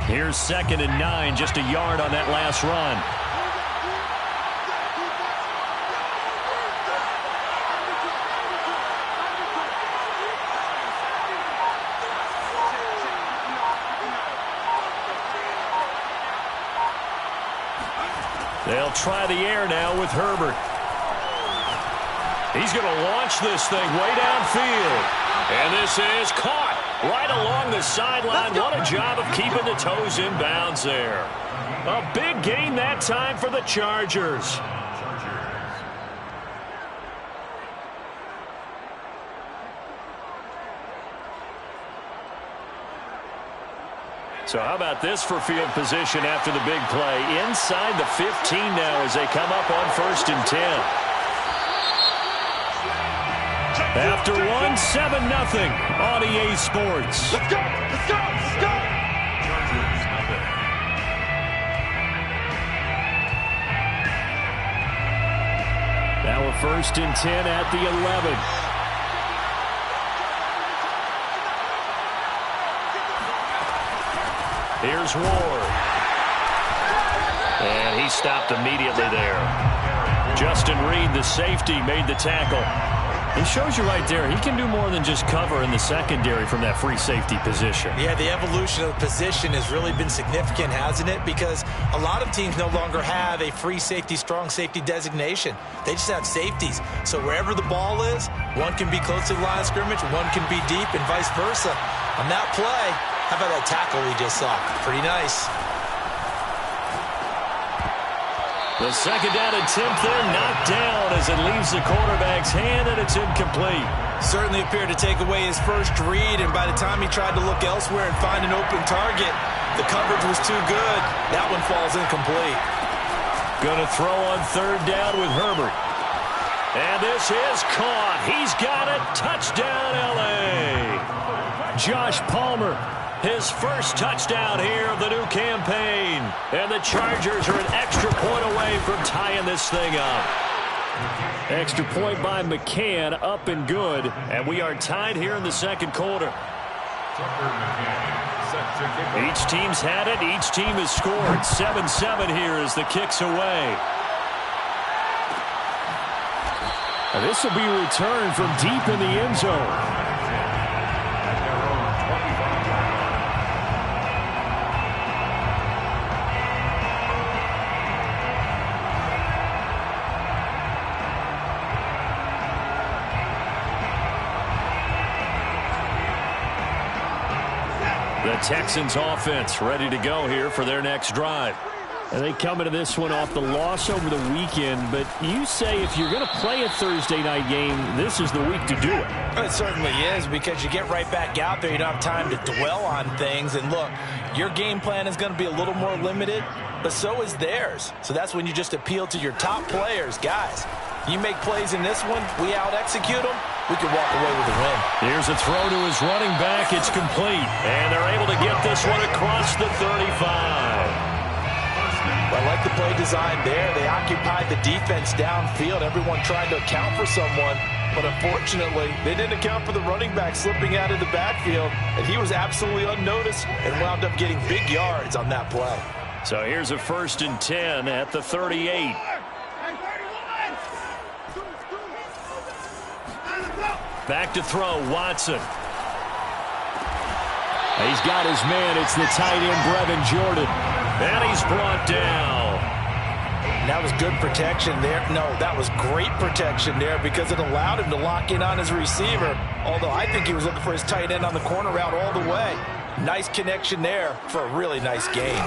Here's 2nd and 9, just a yard on that last run. They'll try the air now with Herbert. He's going to launch this thing way downfield. And this is caught right along the sideline. What a job of keeping the toes in bounds there. A big gain that time for the Chargers. So how about this for field position after the big play? Inside the 15 now as they come up on 1st and 10. After one, 7-0 on EA Sports. Let's go! Let's go! Let's go! Now a 1st and 10 at the 11. Here's Ward. And he stopped immediately there. Justin Reed, the safety, made the tackle. He shows you right there, he can do more than just cover in the secondary from that free safety position. Yeah, the evolution of the position has really been significant, hasn't it? Because a lot of teams no longer have a free safety, strong safety designation. They just have safeties. So wherever the ball is, one can be close to the line of scrimmage, one can be deep, and vice versa. On that play, how about that tackle we just saw? Pretty nice. The 2nd down attempt there knocked down as it leaves the quarterback's hand, and it's incomplete. Certainly appeared to take away his first read, and by the time he tried to look elsewhere and find an open target, the coverage was too good. That one falls incomplete. Going to throw on 3rd down with Herbert. And this is caught. He's got it. Touchdown, L.A. Josh Palmer, his first touchdown here of the new campaign. And the Chargers are an extra point away from tying this thing up. Extra point by McCann, up and good. And we are tied here in the 2nd quarter. Each team's had it. Each team has scored. 7-7 here as the kick's away. And this will be returned from deep in the end zone. The Texans offense ready to go here for their next drive. And they come into this one off the loss over the weekend, but you say if you're going to play a Thursday night game, this is the week to do it. It certainly is, because you get right back out there. You don't have time to dwell on things. And look, your game plan is going to be a little more limited, but so is theirs. So that's when you just appeal to your top players. Guys, you make plays in this one, we out-execute them, we can walk away with a win. Here's a throw to his running back. It's complete. And they're able to get this one across the 35. I like the play design there. They occupied the defense downfield. Everyone trying to account for someone. But unfortunately, they didn't account for the running back slipping out of the backfield. And he was absolutely unnoticed and wound up getting big yards on that play. So here's a 1st and 10 at the 38. Back to throw, Watson. He's got his man. It's the tight end, Brevin Jordan. And he's brought down. That was good protection there. No, that was great protection there because it allowed him to lock in on his receiver. Although I think he was looking for his tight end on the corner route all the way. Nice connection there for a really nice gain.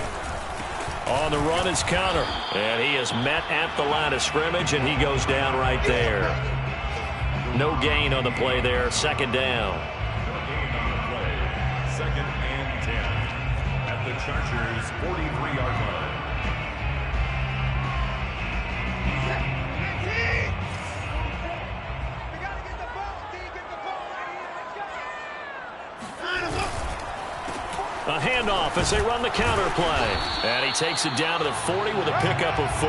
On the run is counter. And he is met at the line of scrimmage, and he goes down right there. No gain on the play there. 2nd down. 2nd and 10 at the Chargers' 43-yard line. A handoff as they run the counter play. And he takes it down to the 40 with a pickup of 4.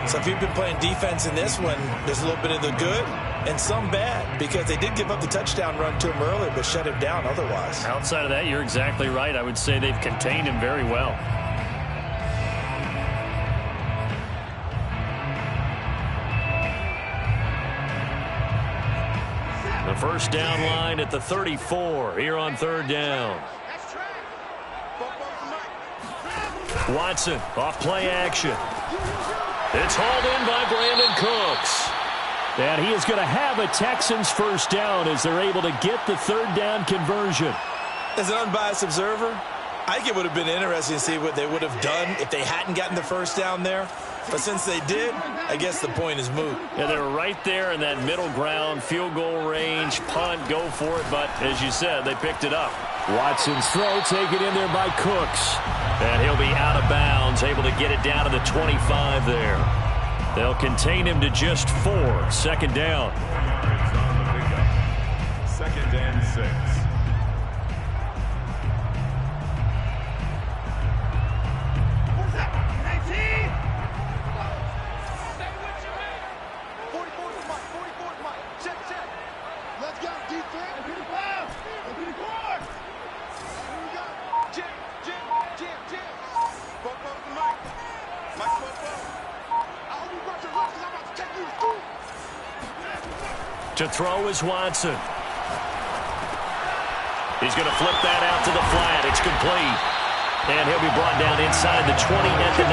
So if you've been playing defense in this one, there's a little bit of the good and some bad, because they did give up the touchdown run to him earlier, but shut him down otherwise. Outside of that, you're exactly right. I would say they've contained him very well. The first down line at the 34 here on third down. Watson off play action. It's hauled in by Brandon Cooks. And he is going to have a Texans first down as they're able to get the third down conversion. As an unbiased observer, I think it would have been interesting to see what they would have done if they hadn't gotten the first down there. But since they did, I guess the point is moot. Yeah, they were right there in that middle ground, field goal range, punt, go for it. But as you said, they picked it up. Watson's throw taken in there by Cooks. And he'll be out of bounds, able to get it down to the 25 there. They'll contain him to just 4. Second down. Second and 6. To throw is Watson. He's going to flip that out to the flat. It's complete. And he'll be brought down inside the 20 at the 19.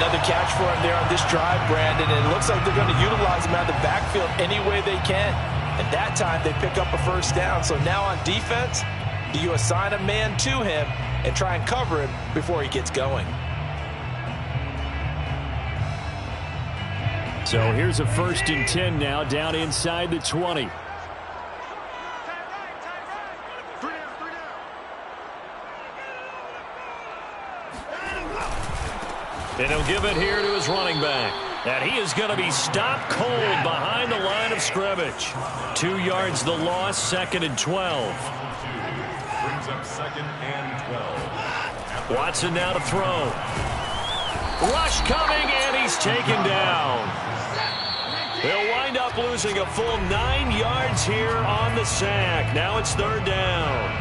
Another catch for him there on this drive, Brandon. And it looks like they're going to utilize him out of the backfield any way they can. And that time they pick up a first down. So now on defense, do you assign a man to him and try and cover him before he gets going? So here's a 1st and 10 now, down inside the 20. And he'll give it here to his running back. And he is going to be stopped cold behind the line of scrimmage. 2 yards the loss, 2nd and 12. Brings up 2nd and 12. Watson now to throw. Rush coming, and he's taken down. They'll wind up losing a full 9 yards here on the sack. Now it's third down.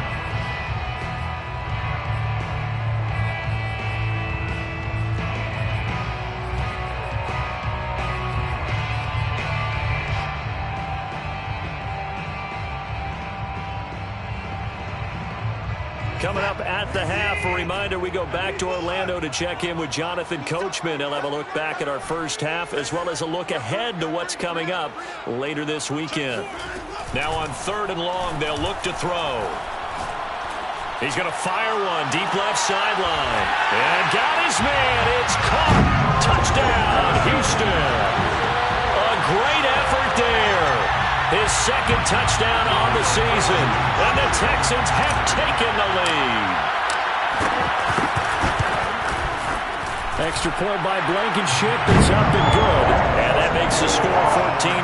Coming up at the half, a reminder, we go back to Orlando to check in with Jonathan Coachman. He'll have a look back at our first half as well as a look ahead to what's coming up later this weekend. Now on 3rd and long, they'll look to throw. He's going to fire one deep left sideline. And got his man. It's caught. Touchdown, Houston. A great effort there. His 2nd touchdown on the season. And the Texans have taken the lead. Extra point by Blankenship. It's up and good. And that makes the score 14-7.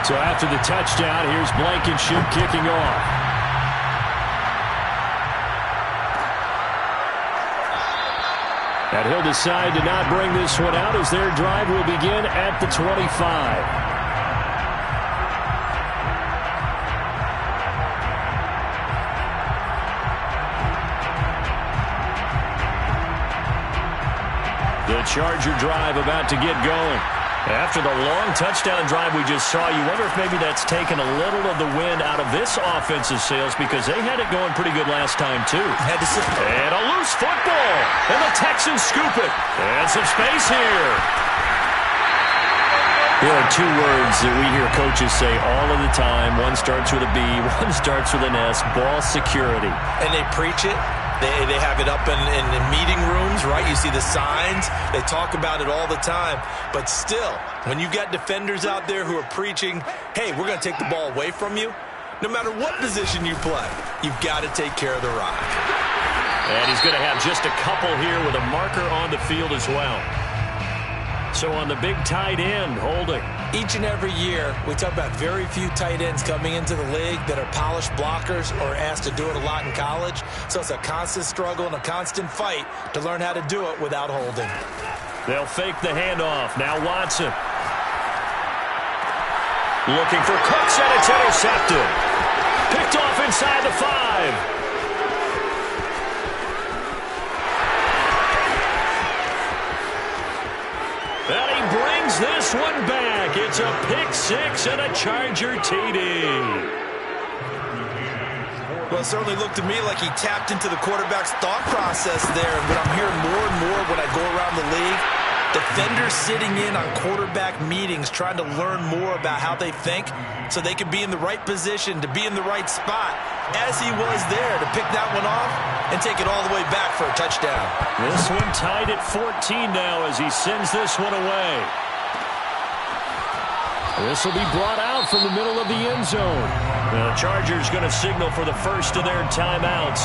So after the touchdown, here's Blankenship kicking off. And he'll decide to not bring this one out as their drive will begin at the 25. The Charger drive about to get going. After the long touchdown drive we just saw, you wonder if maybe that's taken a little of the wind out of this offensive sails because they had it going pretty good last time, too. And a loose football. And the Texans scoop it. And some space here. There are 2 words that we hear coaches say all of the time. One starts with a B, one starts with an S, ball security. And they preach it. They have it up in meeting rooms, right? You see the signs. They talk about it all the time. But still, when you've got defenders out there who are preaching, hey, we're going to take the ball away from you, no matter what position you play, you've got to take care of the rock. And he's going to have just a couple here with a marker on the field as well. So on the big tight end, holding. Each and every year, we talk about very few tight ends coming into the league that are polished blockers or asked to do it a lot in college. So it's a constant struggle and a constant fight to learn how to do it without holding. They'll fake the handoff. Now Watson. Looking for Cooks, and it's intercepted. Picked off inside the 5. And he brings this one back. It's a pick 6 and a Charger TD. Well, it certainly looked to me like he tapped into the quarterback's thought process there. And what I'm hearing more and more when I go around the league, defenders sitting in on quarterback meetings trying to learn more about how they think so they can be in the right position to be in the right spot, as he was there to pick that one off and take it all the way back for a touchdown. This one tied at 14 now as he sends this one away. This will be brought out from the middle of the end zone. The Chargers going to signal for the first of their timeouts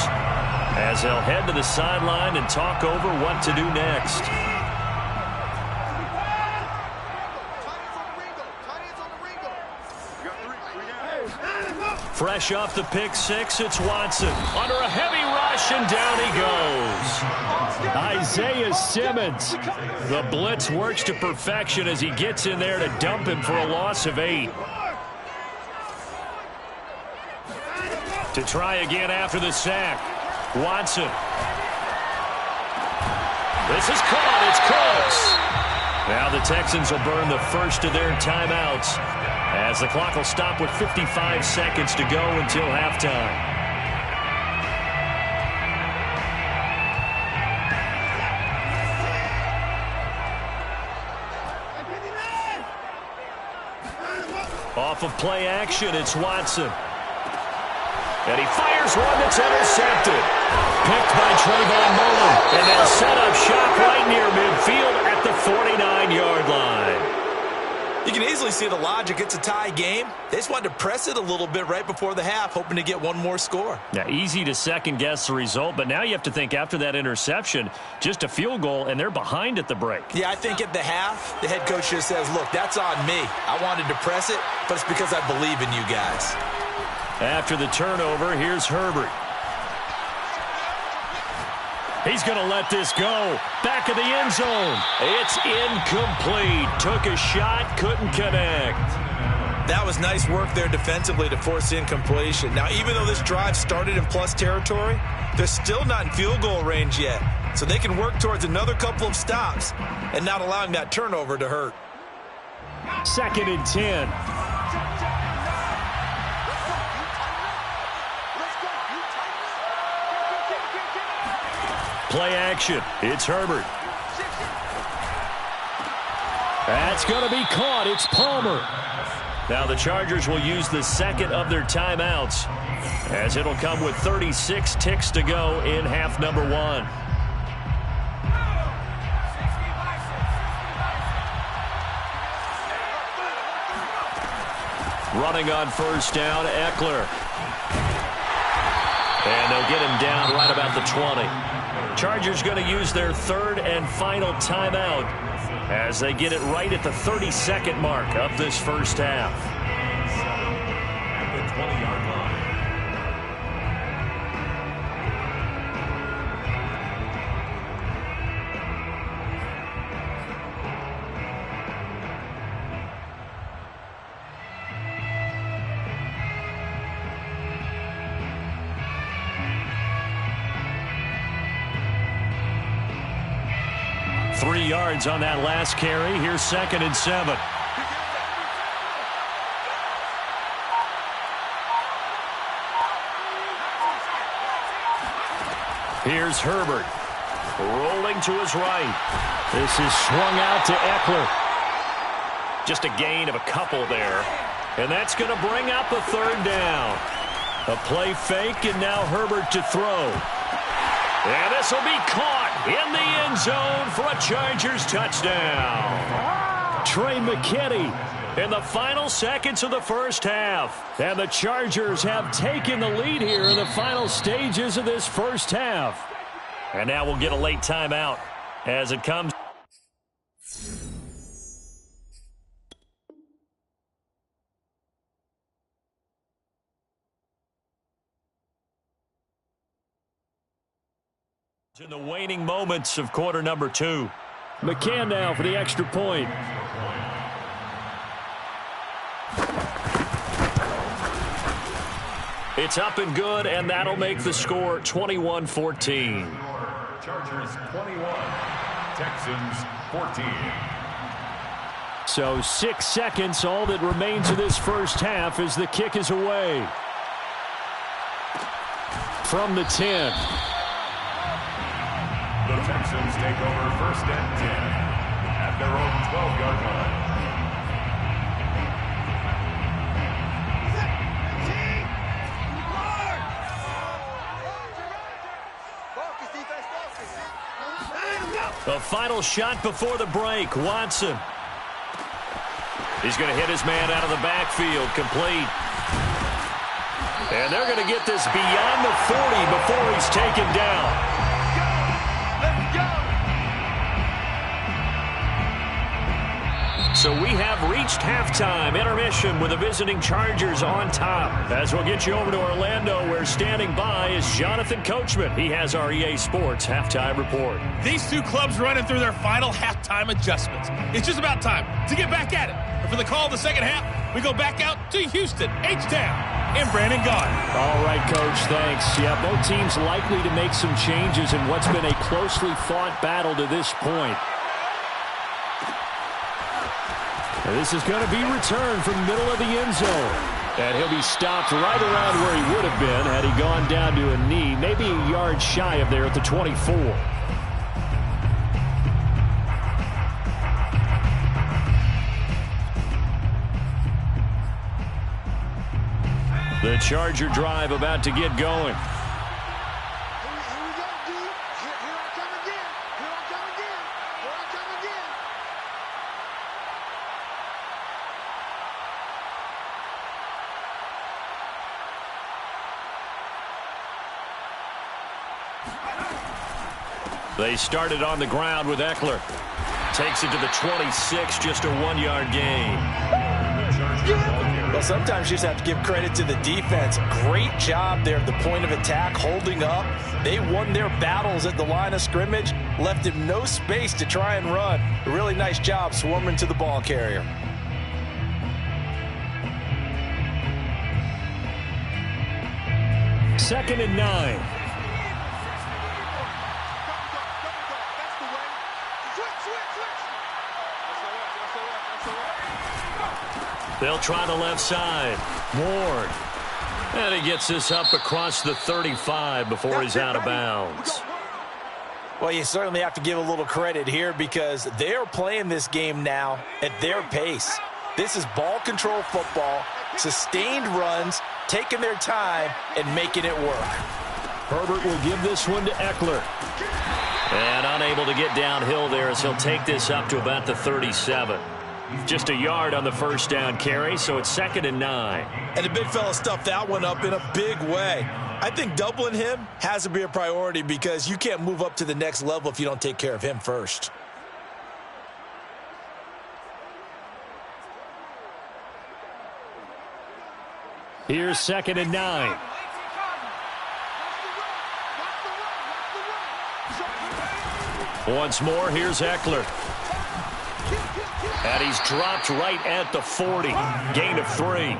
as they'll head to the sideline and talk over what to do next. Fresh off the pick 6, it's Watson. Under a heavy rush, and down he goes. Isaiah Simmons. The blitz works to perfection as he gets in there to dump him for a loss of 8. To try again after the sack. Watson. This is caught. It's Cooks. Now the Texans will burn the first of their timeouts, as the clock will stop with 55 seconds to go until halftime. Off of play action, it's Watson. And he fires one that's intercepted. Picked by Trayvon Mullen. And they'll set up shop right near midfield at the 49-yard line. You can easily see the logic. It's a tie game. They just wanted to press it a little bit right before the half, hoping to get one more score. Yeah, easy to second-guess the result, but now you have to think after that interception, just a field goal, and they're behind at the break. Yeah, I think at the half, the head coach just says, look, that's on me. I wanted to press it, but it's because I believe in you guys. After the turnover, here's Herbert. He's going to let this go. Back of the end zone. It's incomplete. Took a shot, couldn't connect. That was nice work there defensively to force incompletion. Now, even though this drive started in plus territory, they're still not in field goal range yet. So they can work towards another couple of stops and not allowing that turnover to hurt. 2nd and 10. Play action. It's Herbert. That's going to be caught. It's Palmer. Now the Chargers will use the second of their timeouts, as it'll come with 36 ticks to go in half number 1. Running on first down, Eckler. And they'll get him down right about the 20. Chargers going to use their third and final timeout as they get it right at the 32nd mark of this first half. At the 20-yard line. 3 yards on that last carry. Here's 2nd and 7. Here's Herbert. Rolling to his right. This is swung out to Eckler. Just a gain of a couple there. And that's going to bring up a 3rd down. A play fake, and now Herbert to throw. And this will be caught in the end zone for a Chargers touchdown. Trey McKinney in the final seconds of the first half. And the Chargers have taken the lead here in the final stages of this first half. And now we'll get a late timeout as it comes. In the waning moments of quarter number 2. McCann now for the extra point. It's up and good, and that'll make the score 21-14. Chargers 21, Texans 14. So 6 seconds, all that remains of this first half as the kick is away. From the 10. The Texans take over 1st and 10 at their own 12-yard line. The final shot before the break. Watson. He's going to hit his man out of the backfield. Complete. And they're going to get this beyond the 40 before he's taken down. So we have reached halftime. Intermission with the visiting Chargers on top. As we'll get you over to Orlando, where standing by is Jonathan Coachman. He has our EA Sports halftime report. These two clubs running through their final halftime adjustments. It's just about time to get back at it. And for the call of the second half, we go back out to Houston, H-Town, and Brandon Gaudin. All right, Coach, thanks. Yeah, both teams likely to make some changes in what's been a closely fought battle to this point. This is going to be returned from the middle of the end zone. And he'll be stopped right around where he would have been had he gone down to a knee, maybe a yard shy of there at the 24. The Charger drive about to get going. They started on the ground with Eckler. Takes it to the 26, just a 1-yard gain. Well, sometimes you just have to give credit to the defense. Great job there at the point of attack, holding up. They won their battles at the line of scrimmage, left him no space to try and run. A really nice job swarming to the ball carrier. Second and 9. They'll try the left side. Ward. And he gets this up across the 35 before he's out of bounds. Well, you certainly have to give a little credit here because they're playing this game now at their pace. This is ball control football, sustained runs, taking their time, and making it work. Herbert will give this one to Eckler. And unable to get downhill there as he'll take this up to about the 37. Just a yard on the first down carry, so it's 2nd and 9. And the big fella stuffed that one up in a big way. I think doubling him has to be a priority because you can't move up to the next level if you don't take care of him first. Here's 2nd and 9. Once more, here's Eckler. And he's dropped right at the 40. Gain of 3.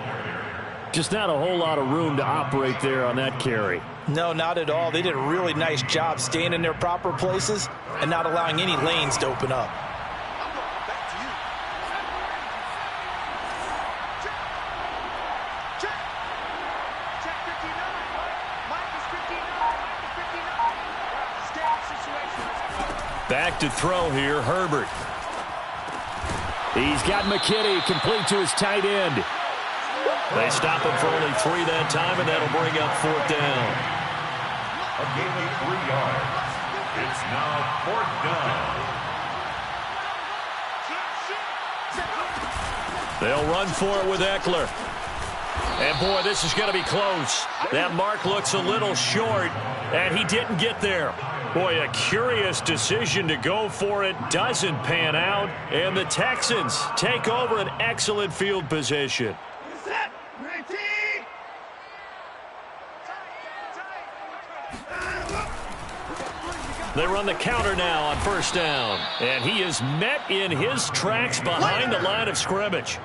Just not a whole lot of room to operate there on that carry. No, not at all. They did a really nice job staying in their proper places and not allowing any lanes to open up. Back to throw here, Herbert. He's got McKinney complete to his tight end. They stop him for only 3 that time, and that'll bring up 4th down. A gain of 3 yards. It's now 4th down. They'll run for it with Eckler. And, boy, this is going to be close. That mark looks a little short, and he didn't get there. Boy, a curious decision to go for it. Doesn't pan out. And the Texans take over an excellent field position. They run the counter now on first down. And he is met in his tracks behind the line of scrimmage.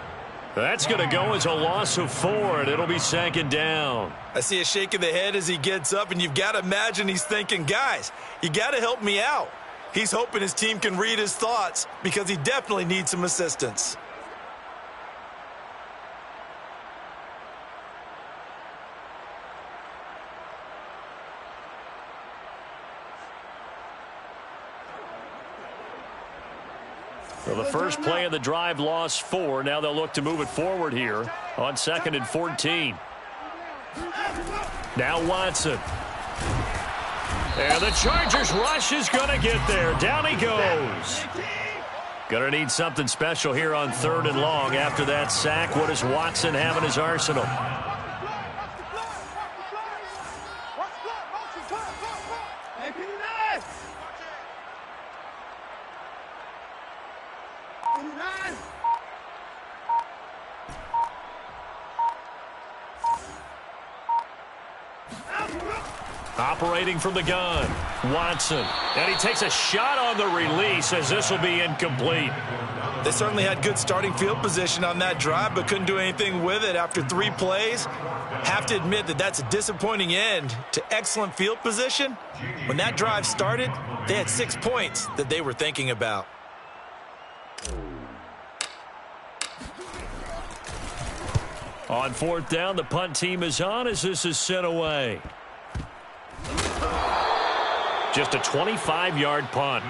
That's going to go as a loss of 4, and it'll be second down. I see a shake of the head as he gets up, and you've got to imagine he's thinking, guys, you got to help me out. He's hoping his team can read his thoughts because he definitely needs some assistance. Well, the first play of the drive lost 4. Now they'll look to move it forward here on 2nd and 14. Now Watson. And the Chargers rush is going to get there. Down he goes. Going to need something special here on 3rd and long. After that sack, what does Watson have in his arsenal? Operating from the gun, Watson. And he takes a shot on the release as this will be incomplete. They certainly had good starting field position on that drive, but couldn't do anything with it after 3 plays. Have to admit that that's a disappointing end to excellent field position. When that drive started, they had 6 points that they were thinking about. On 4th down, the punt team is on as this is sent away. Just a 25-yard punt.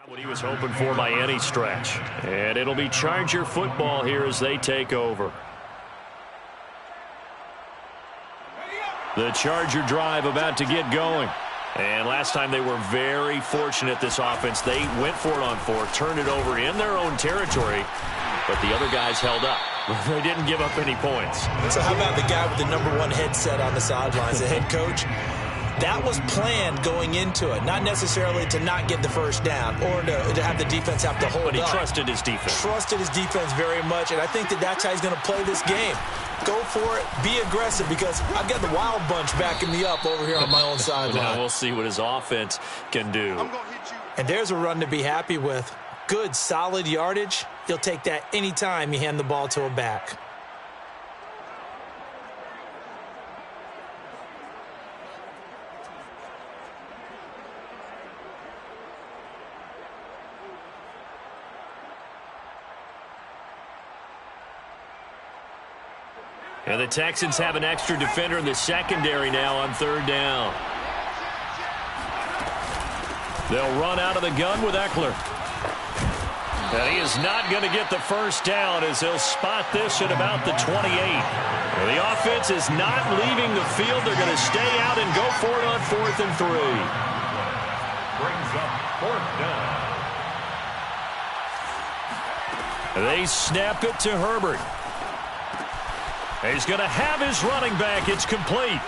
What he was hoping for by any stretch. And it'll be Charger football here as they take over. The Charger drive about to get going. And last time they were very fortunate, this offense. They went for it on 4, turned it over in their own territory, but the other guys held up. They didn't give up any points. So how about the guy with the #1 headset on the sidelines, the head coach? That was planned going into it, not necessarily to not get the first down or to have the defense have to hold up. But he trusted his defense. Trusted his defense very much, and I think that that's how he's going to play this game. Go for it, be aggressive, because I've got the wild bunch backing me up over here on my own sideline. Now we'll see what his offense can do. And there's a run to be happy with. Good, solid yardage. You'll take that anytime you hand the ball to a back. And the Texans have an extra defender in the secondary now on 3rd down. They'll run out of the gun with Eckler. And he is not going to get the first down as he'll spot this at about the 28. And the offense is not leaving the field. They're going to stay out and go for it on 4th and 3. Brings up 4th down. They snap it to Herbert. He's going to have his running back. It's complete.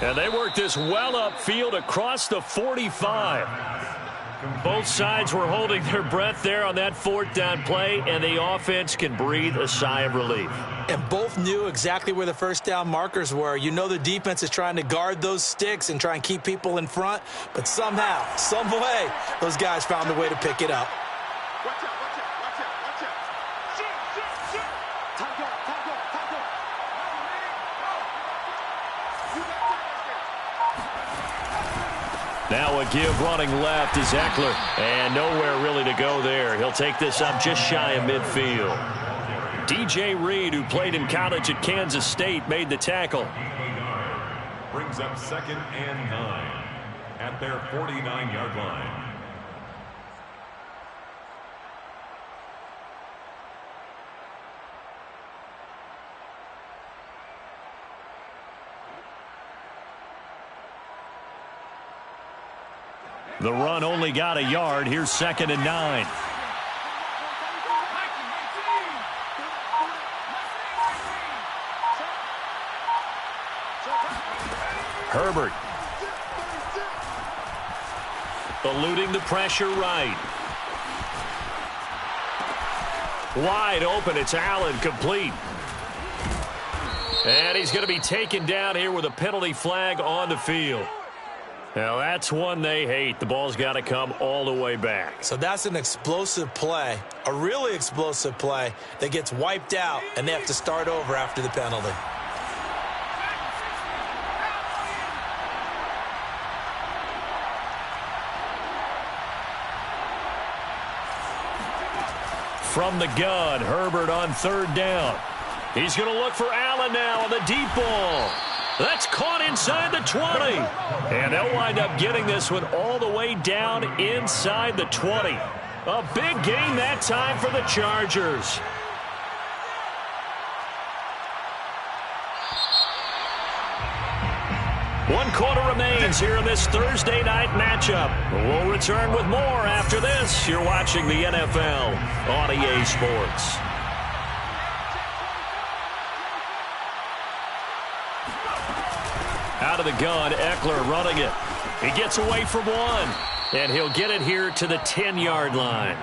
And they work this well upfield across the 45. Both sides were holding their breath there on that 4th down play, and the offense can breathe a sigh of relief. And both knew exactly where the first down markers were. You know the defense is trying to guard those sticks and try and keep people in front, but somehow, some way, those guys found a way to pick it up. Watch out, watch out, watch out, watch out. Shit. Time go. Now a give running left is Eckler, and nowhere really to go there. He'll take this up just shy of midfield. DJ Reed, who played in college at Kansas State, made the tackle. Brings up 2nd and 9 at their 49-yard line. The run only got a yard. Here's 2nd and 9. Herbert. Eluding the pressure right. Wide open. It's Allen, complete. And he's going to be taken down here with a penalty flag on the field. Now, that's one they hate. The ball's got to come all the way back. So that's an explosive play, a really explosive play that gets wiped out, and they have to start over after the penalty. From the gun, Herbert on 3rd down. He's going to look for Allen now on the deep ball. That's caught inside the 20. And they'll wind up getting this one all the way down inside the 20. A big gain that time for the Chargers. One quarter remains here in this Thursday night matchup. We'll return with more after this. You're watching the NFL on EA Sports. Out of the gun, Eckler running it. He gets away from one, and he'll get it here to the 10-yard line.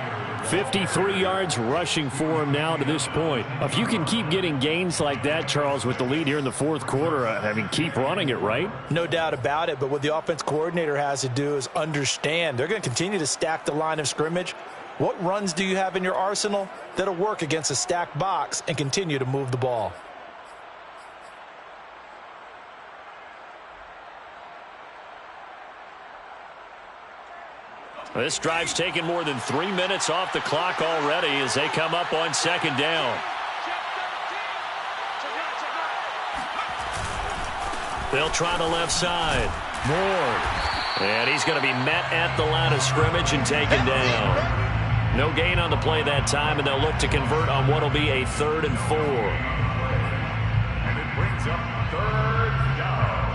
53 yards rushing for him now to this point. If you can keep getting gains like that, Charles, with the lead here in the 4th quarter, I mean, keep running it, right? No doubt about it, but what the offense coordinator has to do is understand they're going to continue to stack the line of scrimmage. What runs do you have in your arsenal that'll work against a stacked box and continue to move the ball? This drive's taken more than 3 minutes off the clock already as they come up on 2nd down. They'll try the left side. Moore. And he's going to be met at the line of scrimmage and taken down. No gain on the play that time, and they'll look to convert on what will be a 3rd and 4. And it brings up 3rd down.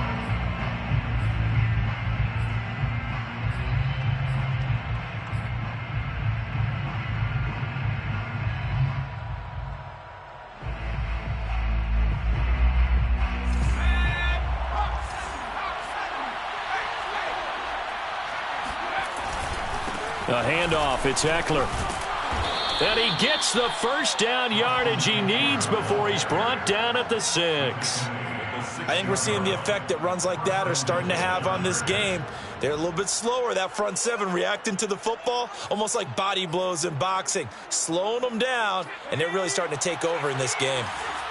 A handoff, it's Eckler. And he gets the 1st down yardage he needs before he's brought down at the 6. I think we're seeing the effect that runs like that are starting to have on this game. They're a little bit slower, that front 7 reacting to the football, almost like body blows in boxing, slowing them down, and they're really starting to take over in this game.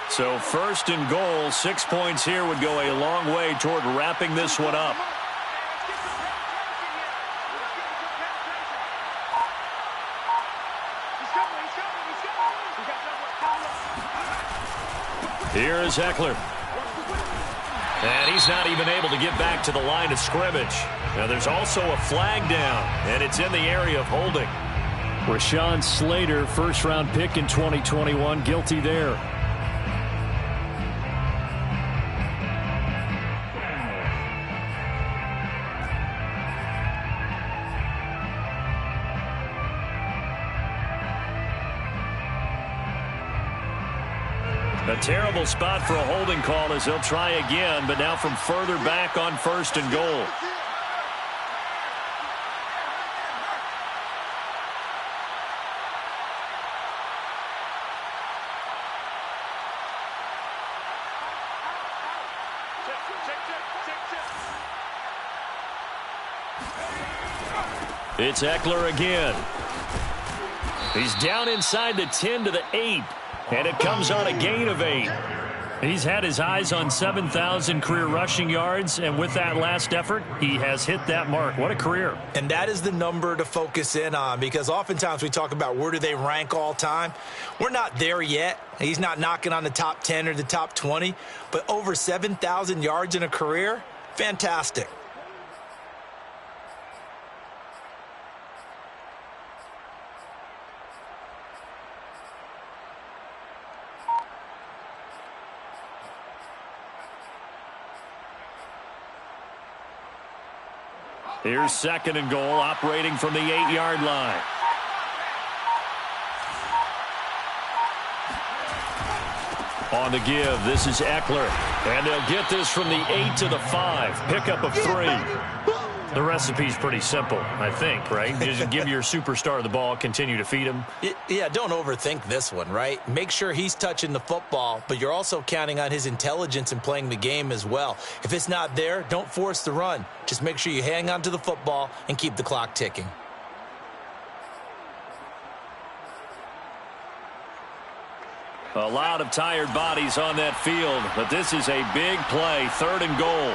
So 1st and goal, 6 points here would go a long way toward wrapping this one up. Here is Eckler. And he's not even able to get back to the line of scrimmage. Now there's also a flag down, and it's in the area of holding. Rashawn Slater, 1st-round pick in 2021, guilty there. A terrible spot for a holding call as they'll try again, but now from further back on 1st and goal. It's Eckler again. He's down inside the 10 to the 8. And it comes on a gain of 8. He's had his eyes on 7,000 career rushing yards, and with that last effort, he has hit that mark. What a career. And that is the number to focus in on, because oftentimes we talk about where do they rank all time. We're not there yet. He's not knocking on the top 10 or the top 20, but over 7,000 yards in a career, fantastic. Here's 2nd and goal, operating from the 8-yard line. On the give, this is Eckler. And they'll get this from the 8 to the 5. Pickup of 3. The recipe's pretty simple, I think, right? Just give your superstar the ball, continue to feed him. Yeah, don't overthink this one, right? Make sure he's touching the football, but you're also counting on his intelligence in playing the game as well. If it's not there, don't force the run. Just make sure you hang on to the football and keep the clock ticking. A lot of tired bodies on that field, but this is a big play, 3rd and goal.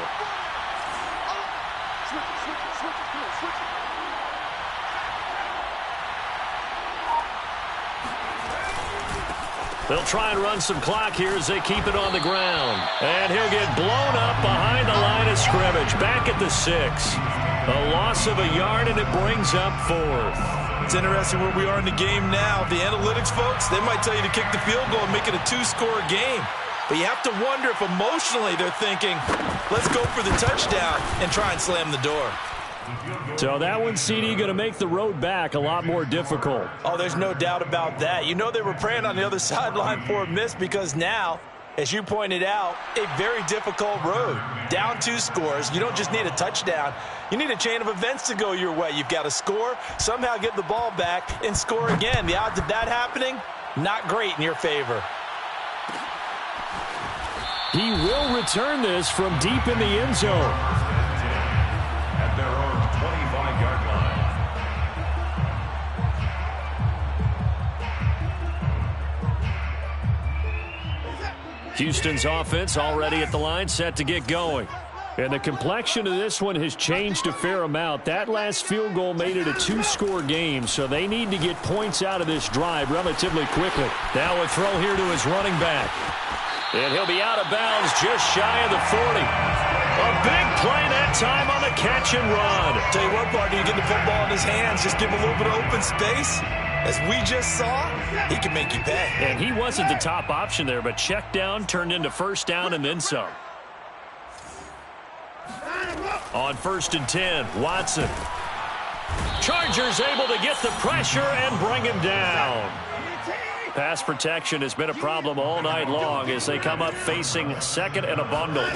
They'll try and run some clock here as they keep it on the ground. And he'll get blown up behind the line of scrimmage, back at the 6. A loss of a yard, and it brings up 4th. It's interesting where we are in the game now. The analytics folks, they might tell you to kick the field goal and make it a 2-score game. But you have to wonder if emotionally they're thinking, let's go for the touchdown and try and slam the door. So that one, CD, going to make the road back a lot more difficult. Oh, there's no doubt about that. You know they were praying on the other sideline for a miss because now, as you pointed out, a very difficult road. Down 2 scores. You don't just need a touchdown. You need a chain of events to go your way. You've got to score, somehow get the ball back, and score again. The odds of that happening, not great in your favor. He will return this from deep in the end zone. At their own 25-yard line. Houston's offense already at the line, set to get going. And the complexion of this one has changed a fair amount. That last field goal made it a 2-score game, so they need to get points out of this drive relatively quickly. Now a throw here to his running back. And he'll be out of bounds just shy of the 40. A big play that time on the catch and run. Tell you what, partner, you get the football in his hands, just give him a little bit of open space. As we just saw, he can make you pay. And he wasn't the top option there, but check down turned into 1st down and then some. On 1st and 10, Watson. Chargers able to get the pressure and bring him down. Pass protection has been a problem all night long as they come up facing 2nd and a bundle.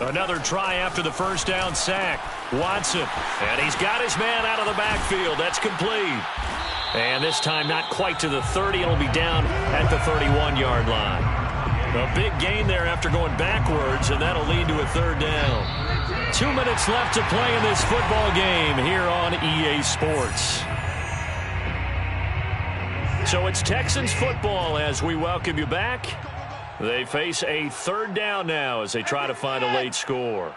Another try after the 1st down sack. Watson, and he's got his man out of the backfield. That's complete. And this time not quite to the 30. It'll be down at the 31-yard line. A big gain there after going backwards, and that'll lead to a 3rd down. 2 minutes left to play in this football game here on EA Sports. So it's Texans football as we welcome you back. They face a 3rd down now as they try to find a late score.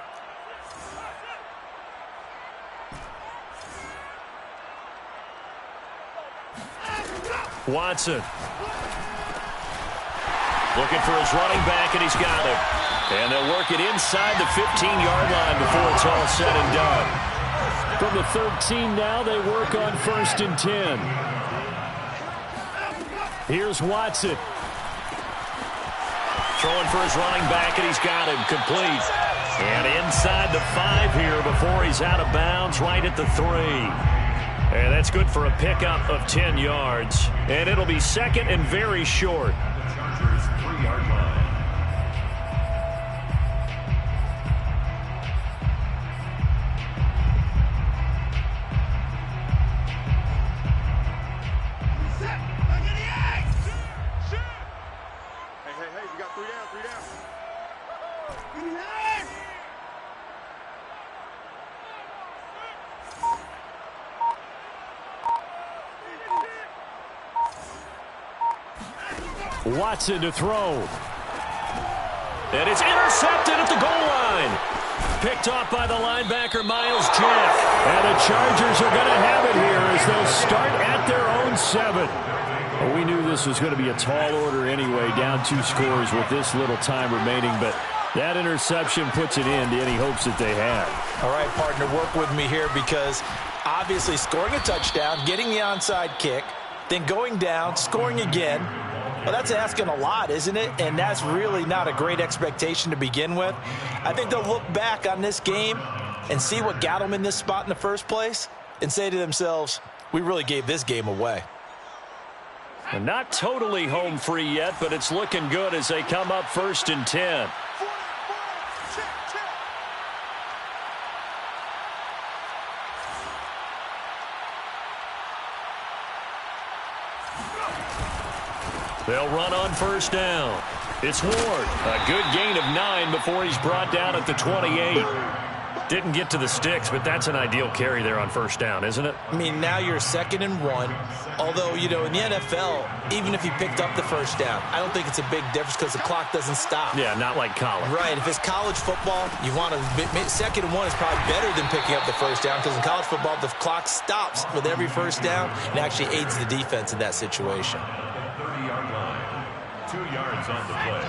Watson. Looking for his running back, and he's got him. And they'll work it inside the 15-yard line before it's all said and done. From the 13 now, they work on 1st and 10. Here's Watson. Throwing for his running back, and he's got him complete. And inside the 5 here before he's out of bounds, right at the 3. And that's good for a pickup of 10 yards. And it'll be 2nd and very short. The Chargers' 3-yard line. Watson to throw. And it's intercepted at the goal line. Picked off by the linebacker, Miles Jack. And the Chargers are going to have it here as they'll start at their own 7. Well, we knew this was going to be a tall order anyway, down 2 scores with this little time remaining, but that interception puts an end to any hopes that they had. All right, partner, work with me here because obviously scoring a touchdown, getting the onside kick, then going down, scoring again. Well, that's asking a lot, isn't it? And that's really not a great expectation to begin with. I think they'll look back on this game and see what got them in this spot in the first place and say to themselves, we really gave this game away. And not totally home free yet, but it's looking good as they come up 1st and 10. They'll run on 1st down. It's Ward. A good gain of 9 before he's brought down at the 28. Didn't get to the sticks, but that's an ideal carry there on 1st down, isn't it? I mean, now you're 2nd and 1. Although, you know, in the NFL, even if he picked up the 1st down, I don't think it's a big difference because the clock doesn't stop. Yeah, not like college. Right. If it's college football, you want to 2nd and 1 is probably better than picking up the 1st down because in college football, the clock stops with every 1st down and actually aids the defense in that situation. 30-yard line. 2 yards on the play.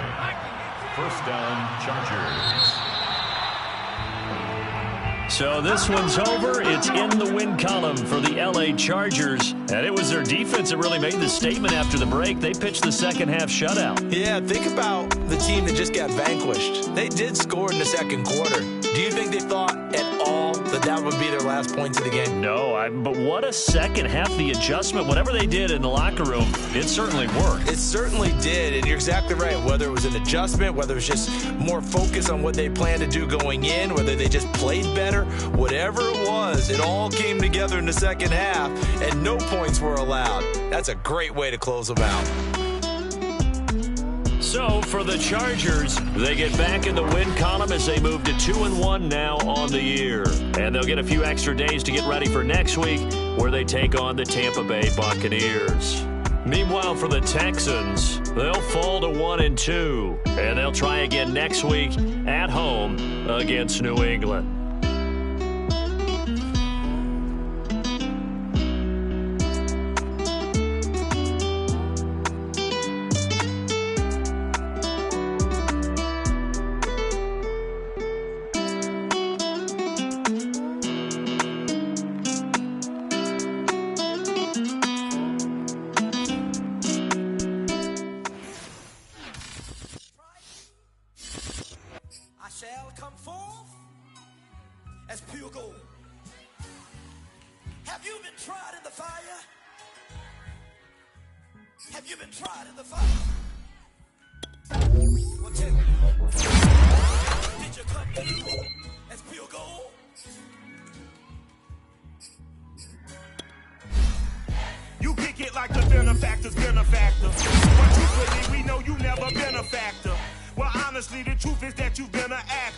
1st down, Chargers. So this one's over. It's in the win column for the L.A. Chargers. And it was their defense that really made the statement after the break. They pitched the second half shutout. Yeah, think about the team that just got vanquished. They did score in the 2nd quarter. Do you think they thought at all that that would be their last points of the game? No, but what a second half. The adjustment, whatever they did in the locker room, it certainly worked. It certainly did, and you're exactly right. Whether it was an adjustment, whether it was just more focus on what they planned to do going in, whether they just played better, whatever it was, it all came together in the second half, and no points were allowed. That's a great way to close them out. So for the Chargers, they get back in the win column as they move to 2-1 now on the year. And they'll get a few extra days to get ready for next week where they take on the Tampa Bay Buccaneers. Meanwhile, for the Texans, they'll fall to 1-2. And they'll try again next week at home against New England. Shall come forth as pure gold. Have you been tried in the fire? Have you been tried in the fire? Well, tell me, did you come through as pure gold? You kick it like the benefactor's benefactor. But truthfully, we know you never been a factor. Well, honestly, the truth is that you've been an actor.